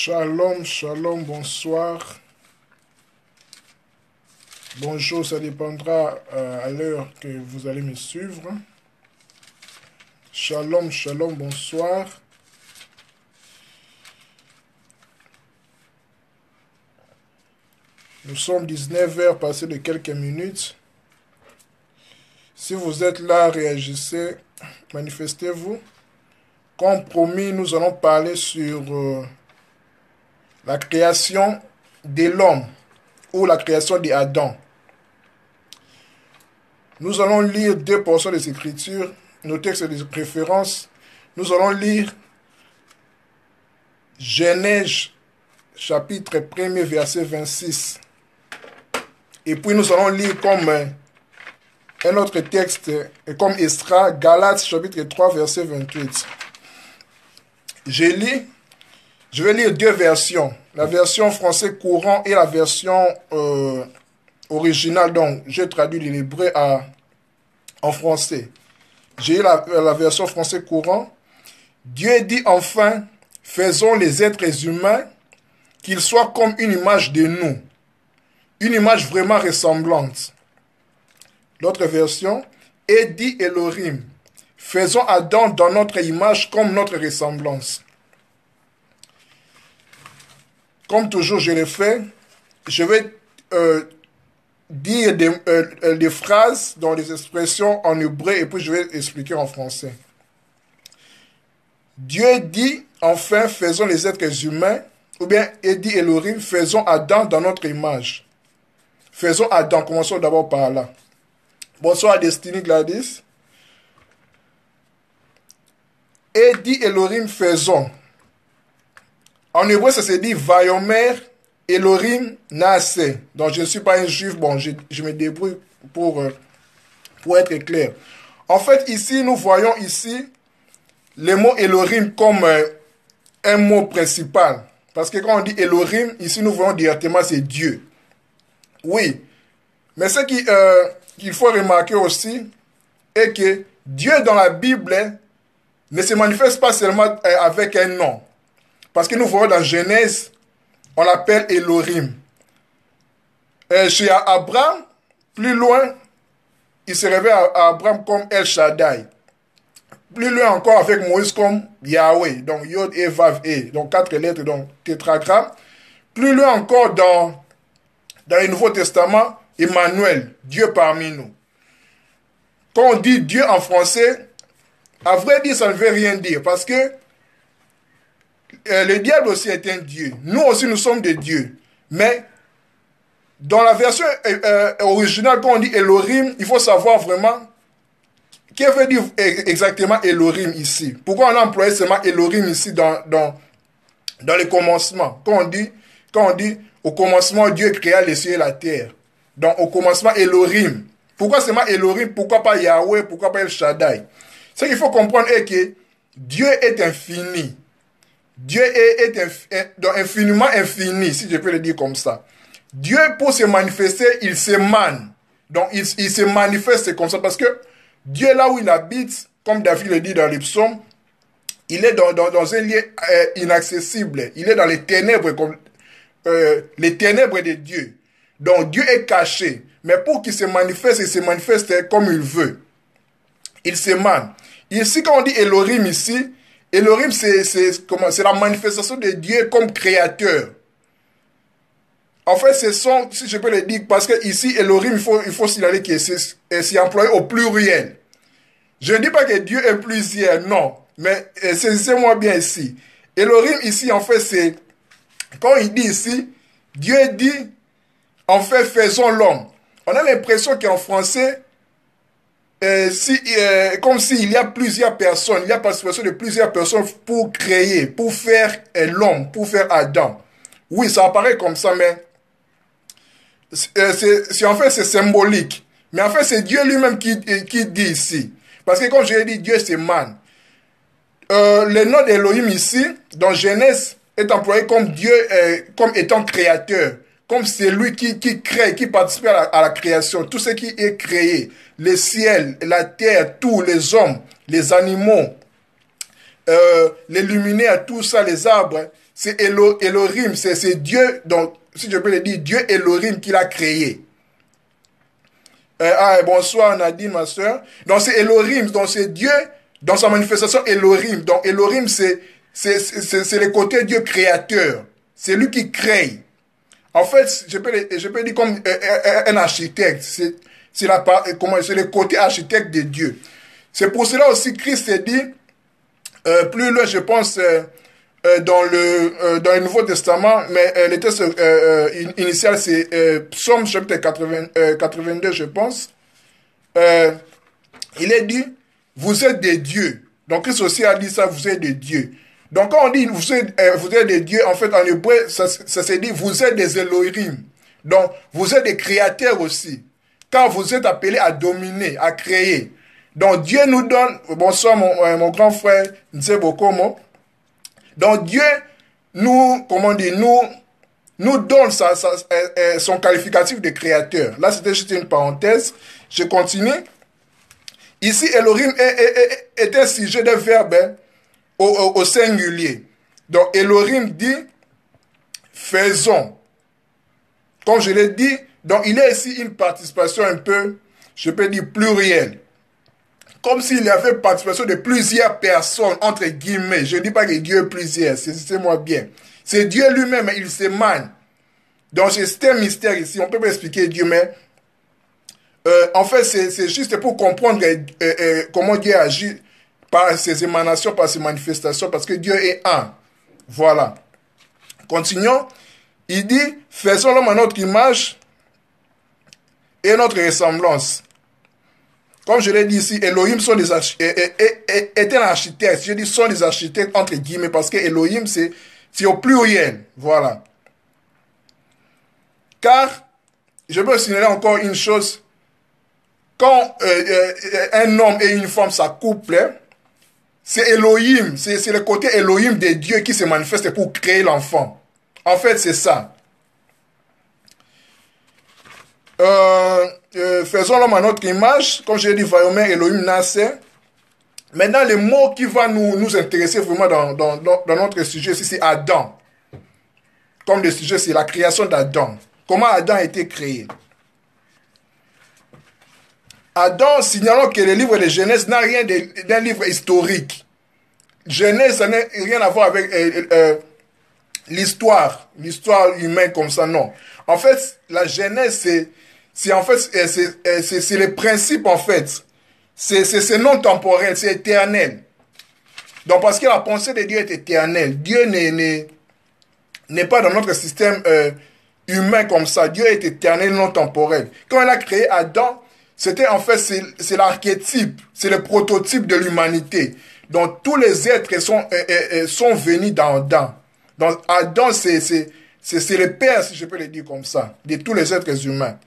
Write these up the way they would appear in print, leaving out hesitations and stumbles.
Shalom, shalom, bonsoir. Bonjour, ça dépendra à l'heure que vous allez me suivre. Shalom, shalom, bonsoir. Nous sommes 19 heures passées de quelques minutes. Si vous êtes là, réagissez, manifestez-vous. Comme promis, nous allons parler sur la création de l'homme ou la création d'Adam. Nous allons lire deux portions des Écritures, nos textes de référence. Nous allons lire Genèse chapitre 1er verset 26. Et puis nous allons lire comme un autre texte, comme Esdras, Galates chapitre 3 verset 28. Je vais lire deux versions, la version français courant et la version originale, donc j'ai traduit de l'hébreu en français. J'ai la version français courant. Dieu dit enfin, faisons les êtres humains qu'ils soient comme une image de nous, une image vraiment ressemblante. L'autre version, et dit Elohim, faisons Adam dans notre image comme notre ressemblance. Comme toujours je le fais, je vais dire des phrases dans des expressions en hébreu et puis je vais expliquer en français. Dieu dit, enfin, faisons les êtres humains, ou bien, et dit Elohim, faisons Adam dans notre image. Faisons Adam, commençons d'abord par là. Bonsoir Destiny Gladys. Et dit Elohim, faisons. En hébreu, ça se dit Vayomer Elohim Naaseh. Donc, je ne suis pas un juif. Bon, je me débrouille pour être clair. En fait, ici, nous voyons ici le mot Elohim comme un mot principal. Parce que quand on dit Elohim, ici, nous voyons directement, c'est Dieu. Oui. Mais ce qu'il faut remarquer aussi est que Dieu dans la Bible ne se manifeste pas seulement avec un nom. Parce que nous voyons dans Genèse, on l'appelle Elohim. Chez Abraham, plus loin, il se révèle à Abraham comme El Shaddai. Plus loin encore avec Moïse comme Yahweh. Donc Yod et Vav et. Donc 4 lettres, donc tétragramme. Plus loin encore dans le Nouveau Testament, Emmanuel, Dieu parmi nous. Quand on dit Dieu en français, à vrai dire, ça ne veut rien dire. Parce que le diable aussi est un dieu. Nous aussi, nous sommes des dieux. Mais dans la version originale, quand on dit Elohim, il faut savoir vraiment qu'est-ce que veut dire exactement Elohim ici. Pourquoi on a employé seulement Elohim ici dans le commencement. Quand on dit au commencement, Dieu créa les cieux et la terre. Donc au commencement, Elohim. Pourquoi seulement Elohim? Pourquoi pas Yahweh? Pourquoi pas El Shaddai? Ce qu'il faut comprendre est que Dieu est infini. Dieu est infiniment infini, si je peux le dire comme ça. Dieu, pour se manifester, il s'émane. Donc, il se manifeste comme ça. Parce que Dieu, là où il habite, comme David le dit dans les psaumes, il est dans un lieu inaccessible. Il est dans les ténèbres, les ténèbres de Dieu. Donc, Dieu est caché. Mais pour qu'il se manifeste, il se manifeste comme il veut. Il s'émane. Ici, quand on dit Elohim ici, Elohim, c'est la manifestation de Dieu comme créateur. En fait, si je peux le dire, parce que ici, Elohim, il faut signaler que c'est employé au pluriel. Je ne dis pas que Dieu est plusieurs, non. Mais saisissez-moi bien ici. Elohim, ici, en fait, c'est, quand il dit ici, Dieu dit, en fait, faisons l'homme. On a l'impression qu'en français, comme s'il y a plusieurs personnes, il y a participation de plusieurs personnes pour créer, pour faire l'homme, pour faire Adam. Oui, ça apparaît comme ça, mais en fait c'est symbolique. Mais en fait c'est Dieu lui-même qui dit ici. Parce que comme je l'ai dit, Dieu c'est man. Le nom d'Elohim ici, dans Genèse, est employé comme Dieu, comme étant créateur. Comme c'est lui qui crée, qui participe à la création. Tout ce qui est créé. Les ciels, la terre, tous les hommes, les animaux, les luminaires, tout ça, les arbres. c'est Elohim, c'est Dieu, donc, si je peux le dire, Dieu Elohim qui l'a créé. Bonsoir Nadine, ma soeur. Donc c'est Elohim, donc c'est Dieu dans sa manifestation Elohim. Donc Elohim, c'est le côté Dieu créateur. C'est lui qui crée. En fait, je peux dire comme un architecte. C'est le côté architecte de Dieu. C'est pour cela aussi Christ dit, plus loin, je pense, dans le Nouveau Testament, mais le texte initial, c'est Psaume chapitre 82, je pense. Il est dit, vous êtes des dieux. Donc Christ aussi a dit ça, vous êtes des dieux. Donc quand on dit vous êtes des dieux, en fait en hébreu, ça se dit vous êtes des Elohim. Donc vous êtes des créateurs aussi. Quand vous êtes appelés à dominer, à créer. Donc Dieu nous donne, bonsoir mon grand frère Nse Bokomo. Donc Dieu nous, comment dire, nous donne son qualificatif de créateur. Là c'était juste une parenthèse. Je continue. Ici Elohim est un sujet de verbe au singulier. Donc Elohim dit faisons. Comme je l'ai dit, donc il y a ici une participation un peu, je peux dire plurielle. Comme s'il y avait participation de plusieurs personnes, entre guillemets. Je ne dis pas que Dieu est plusieurs, c'est moi bien. C'est Dieu lui-même, il s'émane. Donc c'est un mystère ici, on ne peut pas expliquer Dieu, mais en fait c'est juste pour comprendre comment Dieu agit par ses émanations, par ses manifestations, parce que Dieu est un. Voilà. Continuons. Il dit, faisons l'homme à notre image et notre ressemblance. Comme je l'ai dit ici, Elohim est un architecte. Je dis sont des architectes entre guillemets parce que Elohim c'est au pluriel. Voilà. Car, je peux signaler encore une chose. Quand un homme et une femme s'accouplent, c'est Elohim, c'est le côté Elohim de Dieu qui se manifeste pour créer l'enfant. En fait, c'est ça. Faisons l'homme à notre image, comme je l'ai dit, Vayomer, Elohim, Nasser. Maintenant, le mot qui va nous intéresser vraiment dans notre sujet, c'est Adam. Comme le sujet, c'est la création d'Adam. Comment Adam a été créé. Adam, signalons que le livre de Genèse n'a rien d'un livre historique. Genèse, ça n'a rien à voir avec l'histoire humaine comme ça, non. En fait, la Genèse, c'est le principe, en fait. C'est non temporel, c'est éternel. Donc, parce que la pensée de Dieu est éternelle. Dieu n'est pas dans notre système humain comme ça. Dieu est éternel, non temporel. Quand il a créé Adam, c'était en fait, c'est l'archétype, c'est le prototype de l'humanité. Donc, tous les êtres sont venus dans Adam. Donc, Adam, c'est le père, si je peux le dire comme ça, de tous les êtres humains.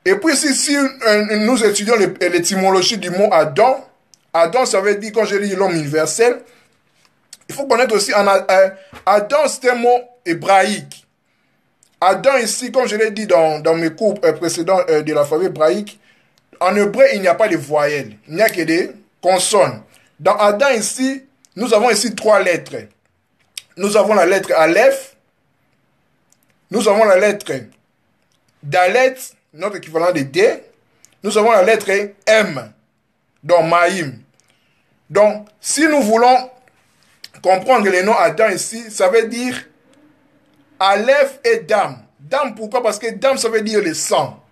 Et puis, si nous étudions l'étymologie du mot Adam, Adam, ça veut dire, quand je dis l'homme universel, il faut connaître aussi, Adam, c'est un mot hébraïque. Adam ici, comme je l'ai dit dans mes cours précédents de l'alphabet hébraïque, en hébreu, il n'y a pas de voyelles, il n'y a que des consonnes. Dans Adam ici, nous avons ici 3 lettres. Nous avons la lettre Aleph, nous avons la lettre Dalet, notre équivalent de D, nous avons la lettre M, donc Maïm. Donc, si nous voulons comprendre le nom Adam ici, ça veut dire Aleph et Dam. Dam, pourquoi? Parce que Dam, ça veut dire le sang.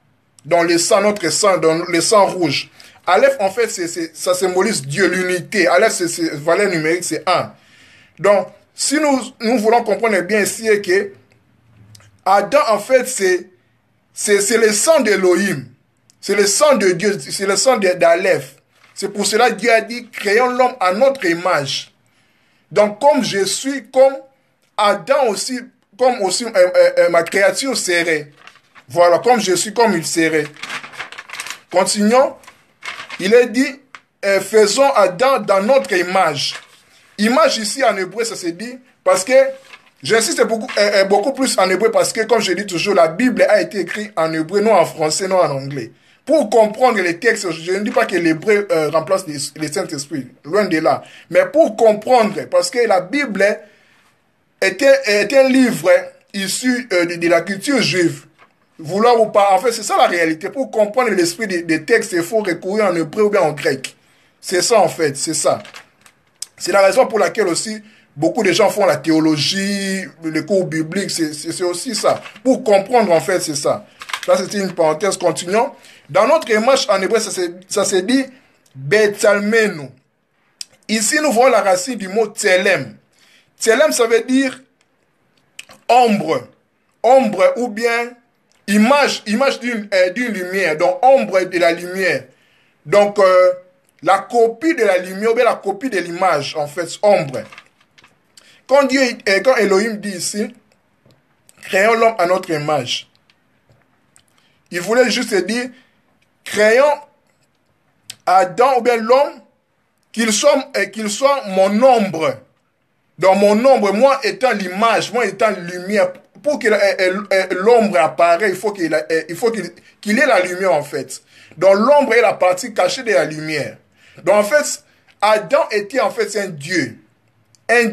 Donc le sang, notre sang, donc le sang rouge. Aleph, en fait, ça symbolise Dieu, l'unité. Aleph, c'est valeur numérique, c'est 1. Donc, si nous voulons comprendre bien ici que Adam, en fait, c'est le sang d'Elohim. C'est le sang de Dieu, c'est le sang d'Aleph. C'est pour cela que Dieu a dit, créons l'homme à notre image. Donc, comme je suis, comme Adam aussi, comme aussi ma créature serait. Voilà, comme je suis, comme il serait. Continuons. Il est dit, faisons Adam dans notre image. Image ici en hébreu, ça se dit, parce que, j'insiste beaucoup plus en hébreu, parce que, comme je dis toujours, la Bible a été écrite en hébreu, non en français, non en anglais. Pour comprendre les textes, je ne dis pas que l'hébreu remplace les Saint-Esprit, loin de là. Mais pour comprendre, parce que la Bible est un livre issu de la culture juive. Vouloir ou pas, en fait, c'est ça la réalité. Pour comprendre l'esprit des textes, il faut recourir en hébreu ou bien en grec. C'est ça, en fait, c'est ça. C'est la raison pour laquelle aussi beaucoup de gens font la théologie, les cours bibliques, c'est aussi ça. Pour comprendre, en fait, c'est ça. Là, c'était une parenthèse. Continuons. Dans notre image en hébreu, ça se dit Betsalmenu. Ici, nous voyons la racine du mot Tselem. Tselem, ça veut dire ombre. Ombre ou bien image d'une lumière. Donc, ombre de la lumière. Donc, la copie de la lumière ou bien la copie de l'image, en fait, ombre. Quand Elohim dit ici, créons l'homme à notre image, il voulait juste dire, créons Adam ou bien l'homme, qu'il soit mon ombre. Dans mon ombre, moi étant l'image, moi étant lumière, pour que l'ombre apparaisse, il faut qu'il ait la lumière en fait. Donc l'ombre est la partie cachée de la lumière. Donc en fait, Adam était en fait un Dieu. Un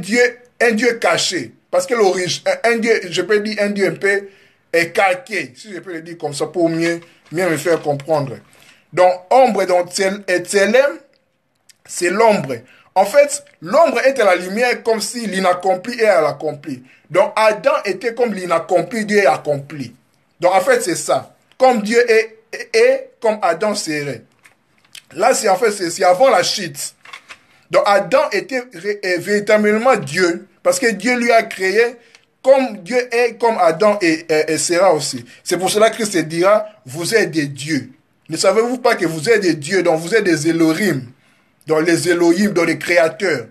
Dieu caché. Parce que l'origine, un Dieu, je peux dire un Dieu un peu calqué, si je peux le dire comme ça pour mieux me faire comprendre. Donc ombre, donc Tselem, c'est l'ombre. En fait, l'ombre est à la lumière comme si l'inaccompli est à l'accompli. Donc Adam était comme l'inaccompli, Dieu est accompli. Donc en fait, c'est ça. Comme Dieu est comme Adam serait. Là, c'est en fait, c'est avant la chute. Donc Adam était véritablement Dieu, parce que Dieu lui a créé comme Dieu est, comme Adam et sera aussi. C'est pour cela que Christ dira, vous êtes des dieux. Ne savez-vous pas que vous êtes des dieux, donc vous êtes des Elohim, donc les Elohim, donc les créateurs.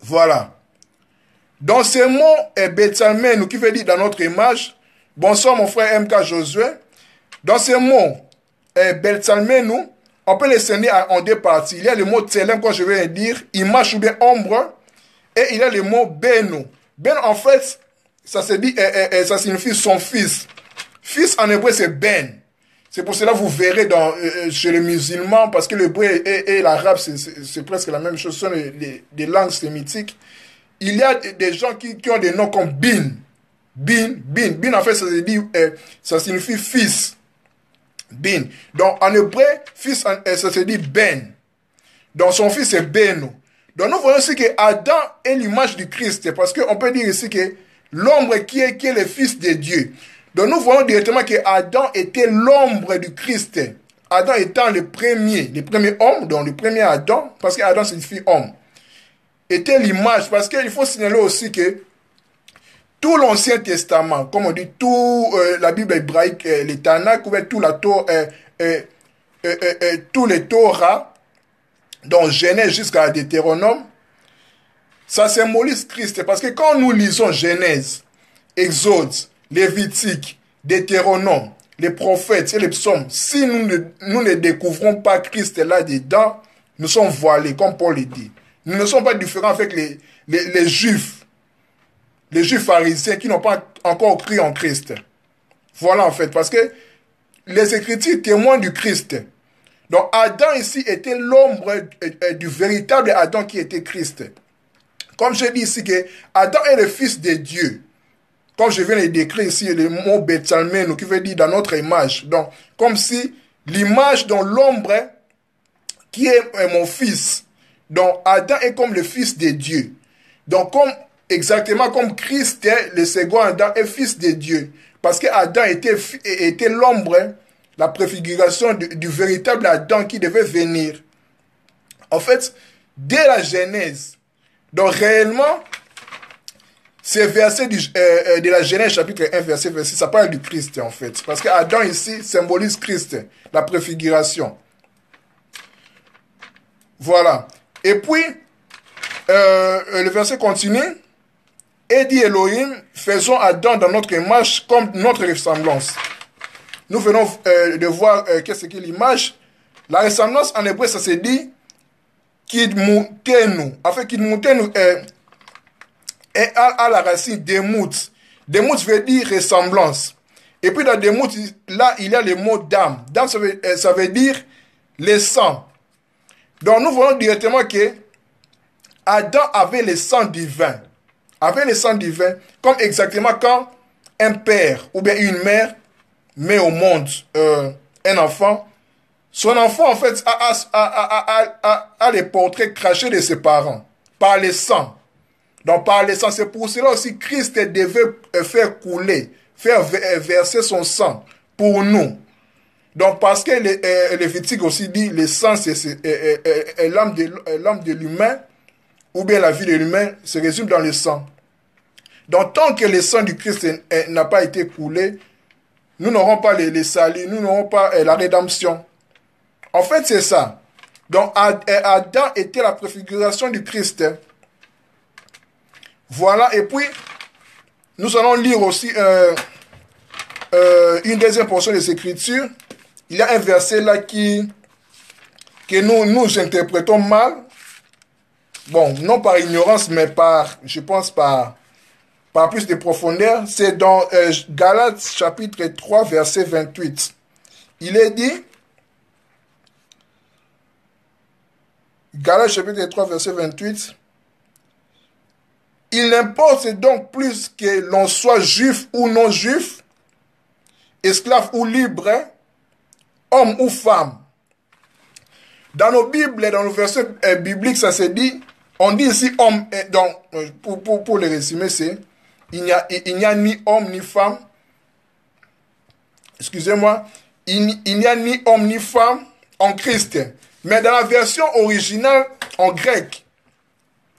Voilà. Dans ce mot, Betsalmenu, qui veut dire dans notre image, bonsoir mon frère MK Josué, dans ce mot, Betsalmenu, on peut les scinder en deux parties. Il y a le mot Tselem, comme je vais dire, image ou bien ombre, et il y a le mot Benu. Ben, en fait, ça se dit, ça signifie son fils. Fils en hébreu, c'est Ben. C'est pour cela que vous verrez chez les musulmans, parce que l'hébreu et l'arabe, c'est presque la même chose, ce sont des langues sémitiques. Il y a des gens qui ont des noms comme Bin. Bin, en fait, ça signifie fils. Bin. Donc, en hébreu, fils, ça se dit Ben. Donc, son fils est Benu. Donc, nous voyons aussi que Adam est l'image du Christ. Parce qu'on peut dire ici que l'ombre qui est le fils de Dieu. Donc, nous voyons directement que Adam était l'ombre du Christ. Adam étant le premier homme, donc le premier Adam, parce que Adam signifie homme, était l'image. Parce qu'il faut signaler aussi que tout l'Ancien Testament, comme on dit, tout la Bible hébraïque, les Tanakh, tout la Torah, tous les Torahs, donc Genèse jusqu'à Deutéronome, ça symbolise Christ. Parce que quand nous lisons Genèse, Exode, Lévitique, Deutéronome, les prophètes et les psaumes, si nous ne découvrons pas Christ là-dedans, nous sommes voilés, comme Paul le dit. Nous ne sommes pas différents avec les Juifs. Les Juifs pharisiens qui n'ont pas encore cru en Christ. Voilà en fait, parce que les Écritures témoignent du Christ. Donc Adam ici était l'ombre du véritable Adam qui était Christ. Comme je dis ici que Adam est le fils de Dieu. Comme je viens de décrire ici le mot Betsalmenu qui veut dire dans notre image. Donc comme si l'image dans l'ombre qui est mon fils. Donc Adam est comme le fils de Dieu. Donc exactement comme Christ est le second Adam est fils de Dieu. Parce que Adam était l'ombre, la préfiguration du véritable Adam qui devait venir. En fait, dès la Genèse, donc réellement, ces versets de la Genèse chapitre 1, verset 26, ça parle du Christ en fait. Parce que Adam ici symbolise Christ, la préfiguration. Voilà. Et puis, le verset continue. Et dit Elohim, faisons Adam dans notre image comme notre ressemblance. Nous venons de voir qu'est-ce qu'est l'image. La ressemblance en hébreu, ça se dit Kidmutenu. En fait, Kidmutenu est à la racine Demut. Demut veut dire ressemblance. Et puis dans Demut, là, il y a le mot d'âme. D'âme, ça veut dire le sang. Donc nous voyons directement que Adam avait le sang divin. avec le sang divin, comme exactement quand un père ou bien une mère met au monde un enfant, son enfant, en fait, a les portraits crachés de ses parents, par le sang. Donc, par le sang, c'est pour cela aussi Christ devait faire couler, faire verser son sang pour nous. Donc, parce que le Lévitique aussi dit, le sang, c'est l'âme de l'humain, ou bien la vie de l'humain, se résume dans le sang. Donc, tant que le sang du Christ n'a pas été coulé, nous n'aurons pas les saluts, nous n'aurons pas la rédemption. En fait, c'est ça. Donc, Adam était la préfiguration du Christ. Voilà, et puis, nous allons lire aussi une deuxième portion des Écritures. Il y a un verset là que nous interprétons mal. Bon, non par ignorance, mais je pense, par plus de profondeur. C'est dans Galates chapitre 3, verset 28. Il est dit, Galates chapitre 3, verset 28, il n'importe donc plus que l'on soit juif ou non juif, esclave ou libre, homme ou femme. Dans nos Bibles, dans nos versets bibliques, ça se dit, on dit ici homme, donc, pour le résumer, c'est, il n'y a ni homme ni femme, excusez-moi, il n'y a ni homme ni femme en Christ. Mais dans la version originale, en grec,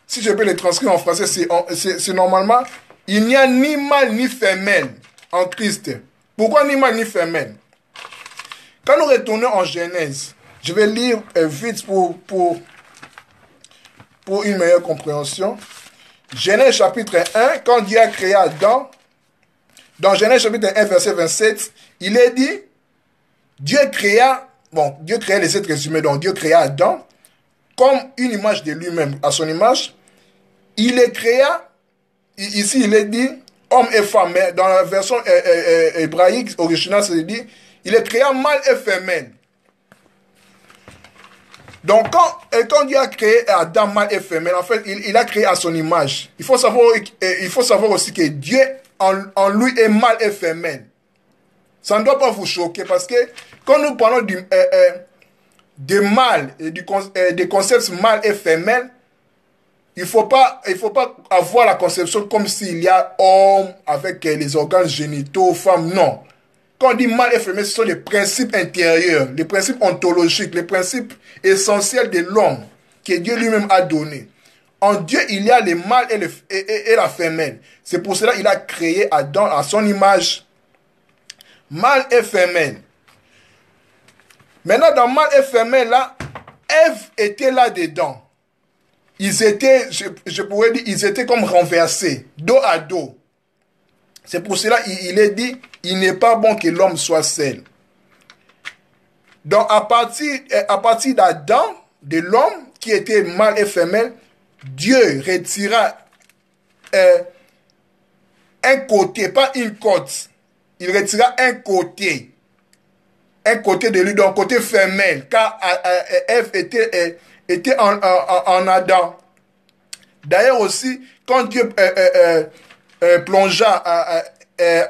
si je peux le transcrire en français, c'est normalement, il n'y a ni mâle ni femelle en Christ. Pourquoi ni mâle ni femelle? Quand nous retournons en Genèse, je vais lire vite pour une meilleure compréhension. Genèse chapitre 1, quand Dieu a créé Adam, dans Genèse chapitre 1, verset 27, il est dit, Dieu créa les êtres humains, donc Dieu créa Adam comme une image de lui-même, à son image. Il les créa, ici il est dit, homme et femme, mais dans la version hébraïque originale, c'est dit, il les créa mâle et femelle. Donc, quand Dieu a créé Adam, mâle et femelle, en fait, il a créé à son image. Il faut savoir aussi que Dieu, en lui, est mâle et femelle. Ça ne doit pas vous choquer parce que quand nous parlons de mâle et des concepts mâle et femelle, il faut pas avoir la conception comme s'il y a homme avec les organes génitaux, femme, non. Quand on dit mâle et femelle, ce sont les principes intérieurs, les principes ontologiques, les principes essentiels de l'homme que Dieu lui-même a donné. En Dieu, il y a le mâle et la femelle. C'est pour cela qu'il a créé Adam à son image, mâle et femelle. Maintenant, dans mâle et femelle, là, Ève était là-dedans. Ils étaient, je pourrais dire, ils étaient comme renversés, dos à dos. C'est pour cela qu'il est dit, il n'est pas bon que l'homme soit seul. Donc, à partir d'Adam, de l'homme qui était mâle et femelle, Dieu retira un côté, pas une côte. Il retira un côté de lui, donc côté femelle, car Ève était en Adam. D'ailleurs aussi, quand Dieu plongea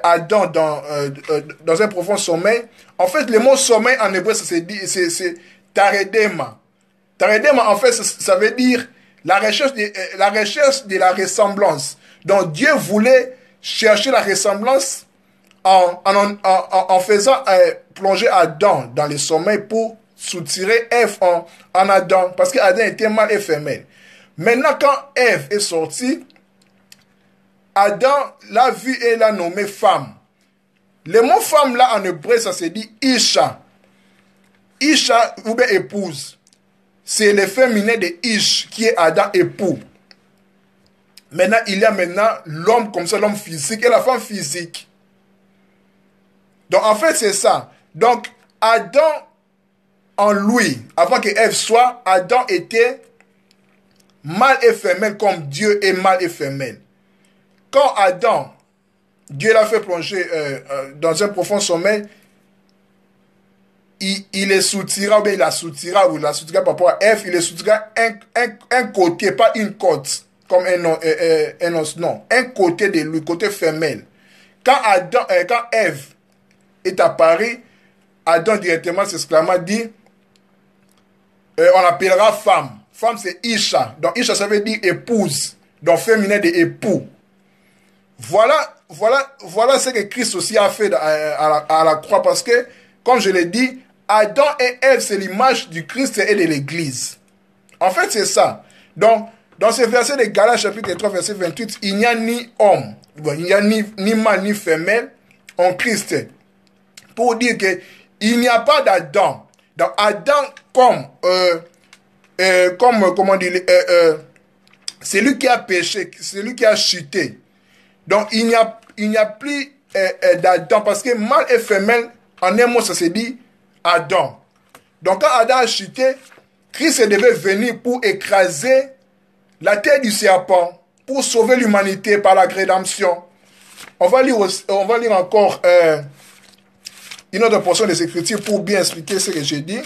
Adam dans un profond sommeil, en fait, le mot sommeil en hébreu, c'est taredema. Taredema, en fait, ça veut dire la recherche de la ressemblance. Donc, Dieu voulait chercher la ressemblance en faisant plonger Adam dans le sommeil pour soutirer Ève en Adam, parce qu'Adam était mâle et femelle. Maintenant, quand Ève est sortie, Adam l'a vue et l'a nommée femme. Le mot femme là en hébreu, ça se dit Isha. Isha ou bien épouse. C'est le féminin de Ish qui est Adam époux. Maintenant, il y a l'homme comme ça, l'homme physique et la femme physique. Donc en fait, c'est ça. Donc Adam en lui, avant que Ève soit, Adam était mâle et femelle comme Dieu est mâle et femelle. Quand Adam, Dieu l'a fait plonger dans un profond sommeil, il les soutira, ou il la soutira par rapport à Ève, il les soutira un côté, pas une côte, comme un os, non, un côté de lui, côté femelle. Quand Ève est apparue, Adam directement s'exclama, dit, on appellera femme. Femme, c'est Isha. Donc, Isha, ça veut dire épouse. Donc, féminin de époux. Voilà ce que Christ aussi a fait à la croix. Parce que, comme je l'ai dit, Adam et Ève, c'est l'image du Christ et de l'Église. En fait, c'est ça. Donc, dans ce verset de Galates, chapitre 3, verset 28, il n'y a ni homme, il n'y a ni mâle ni femelle en Christ. Pour dire qu'il n'y a pas d'Adam. Donc, Adam, comment dire, c'est lui qui a péché, c'est lui qui a chuté. Donc, il n'y a plus d'Adam, parce que mâle et femelle, en un mot, ça se dit Adam. Donc, quand Adam a chuté, Christ devait venir pour écraser la tête du serpent, pour sauver l'humanité par la rédemption. On va lire encore une autre portion des Écritures pour bien expliquer ce que j'ai dit.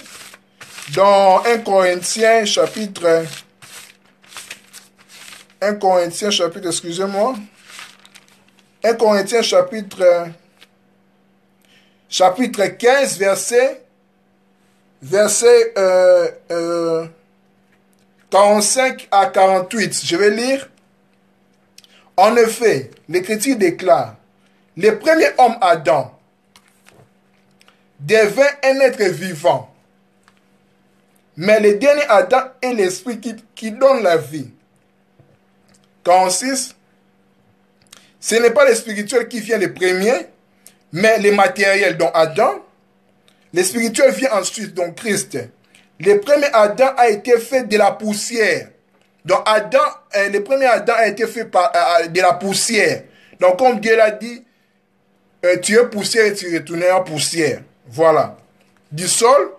Dans 1 Corinthiens chapitre, excusez-moi. 1 Corinthiens chapitre 15, verset 45 à 48. Je vais lire. En effet, l'Écriture déclare, le premier homme Adam devint un être vivant. Mais le dernier Adam est l'esprit qui donne la vie. 46. Ce n'est pas le spirituel qui vient le premier, mais le matériel, dont Adam. Le spirituel vient ensuite, donc Christ. Le premier Adam a été fait de la poussière. Donc le premier Adam a été fait de la poussière. Donc comme Dieu l'a dit, tu es poussière et tu retourneras poussière. Voilà. Du sol.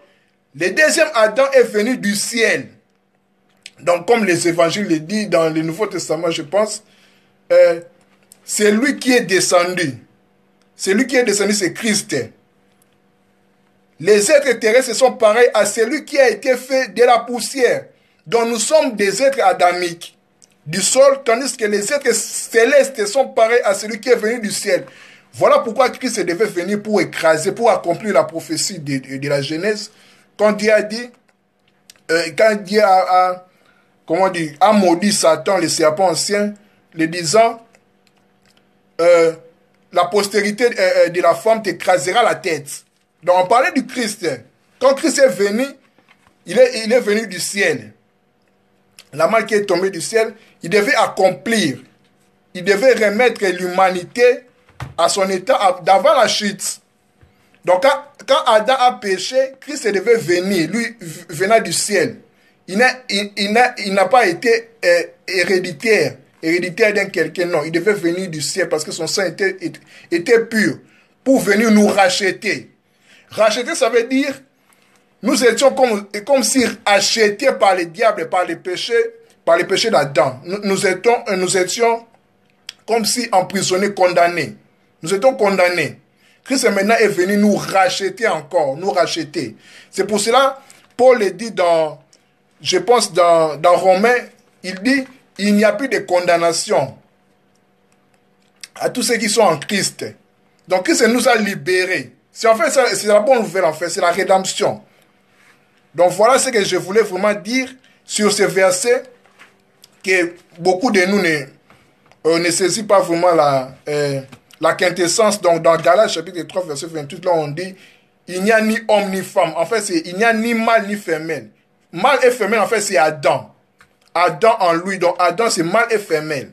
Le deuxième Adam est venu du ciel. Donc comme les évangiles le disent dans le Nouveau Testament, je pense, c'est lui qui est descendu. C'est lui qui est descendu, c'est Christ. Les êtres terrestres sont pareils à celui qui a été fait de la poussière. Donc nous sommes des êtres adamiques du sol, tandis que les êtres célestes sont pareils à celui qui est venu du ciel. Voilà pourquoi Christ devait venir pour écraser, pour accomplir la prophétie de la Genèse. Quand Dieu a dit, quand Dieu a maudit Satan, le serpent ancien, le disant, la postérité de la femme t'écrasera la tête. Donc on parlait du Christ. Quand Christ est venu, il est venu du ciel. La main qui est tombée du ciel, il devait accomplir. Il devait remettre l'humanité à son état d'avant la chute. Donc quand Adam a péché, Christ devait venir. Lui venant du ciel. Il n'a pas été héréditaire d'un quelqu'un, non. Il devait venir du ciel parce que son sang était pur pour venir nous racheter. Racheter, ça veut dire, nous étions comme si achetés par le diable, par les péchés d'Adam. Nous étions comme si emprisonnés, condamnés. Nous étions condamnés. Christ maintenant est venu nous racheter encore, nous racheter. C'est pour cela, Paul le dit je pense dans Romains, il dit, il n'y a plus de condamnation à tous ceux qui sont en Christ. Donc Christ nous a libérés. C'est la bonne nouvelle en fait, c'est la rédemption. Donc voilà ce que je voulais vraiment dire sur ce verset, que beaucoup de nous ne saisissent pas vraiment la quintessence. Donc dans Galates chapitre 3 verset 28, là on dit, il n'y a ni homme ni femme. En fait, il n'y a ni mâle ni femelle. Mâle et femelle, en fait, c'est Adam. Adam en lui. Donc Adam, c'est mâle et femelle.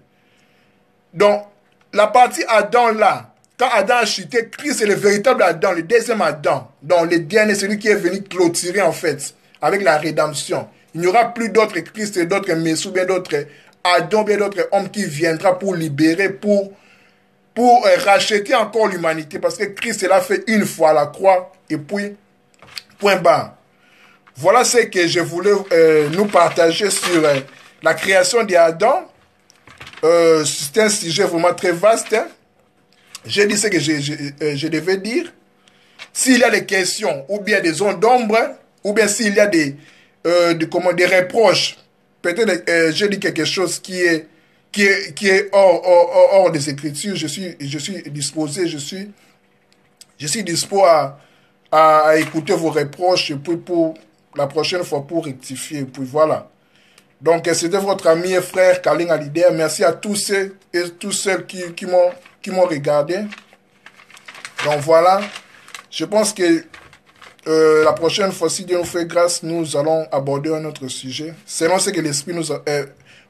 Donc la partie Adam là, quand Adam a chuté, Christ c'est le véritable Adam, le deuxième Adam. Donc le dernier, celui qui est venu clôturer en fait, avec la rédemption. Il n'y aura plus d'autres Christ, d'autres Messias, bien d'autres Adam, bien d'autres hommes qui viendra pour libérer, pour racheter encore l'humanité. Parce que Christ l'a fait une fois à la croix, et puis, point barre. Voilà ce que je voulais nous partager sur la création d'Adam. C'est un sujet vraiment très vaste. Hein. J'ai dit ce que je devais dire. S'il y a des questions, ou bien des zones d'ombre, ou bien s'il y a des reproches, peut-être j'ai dit quelque chose qui est qui est hors des Écritures, je suis disposé, je suis dispo à écouter vos reproches, et puis pour la prochaine fois, pour rectifier, puis voilà. Donc, c'était votre ami et frère Kaling Alider. Merci à tous ceux et toutes celles qui m'ont regardé. Donc, voilà. Je pense que la prochaine fois, si Dieu nous fait grâce, nous allons aborder un autre sujet. Selon ce que l'Esprit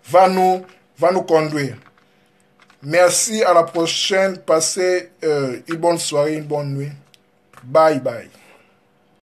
va nous conduire. Merci, à la prochaine. Passez une bonne soirée, une bonne nuit. Bye bye.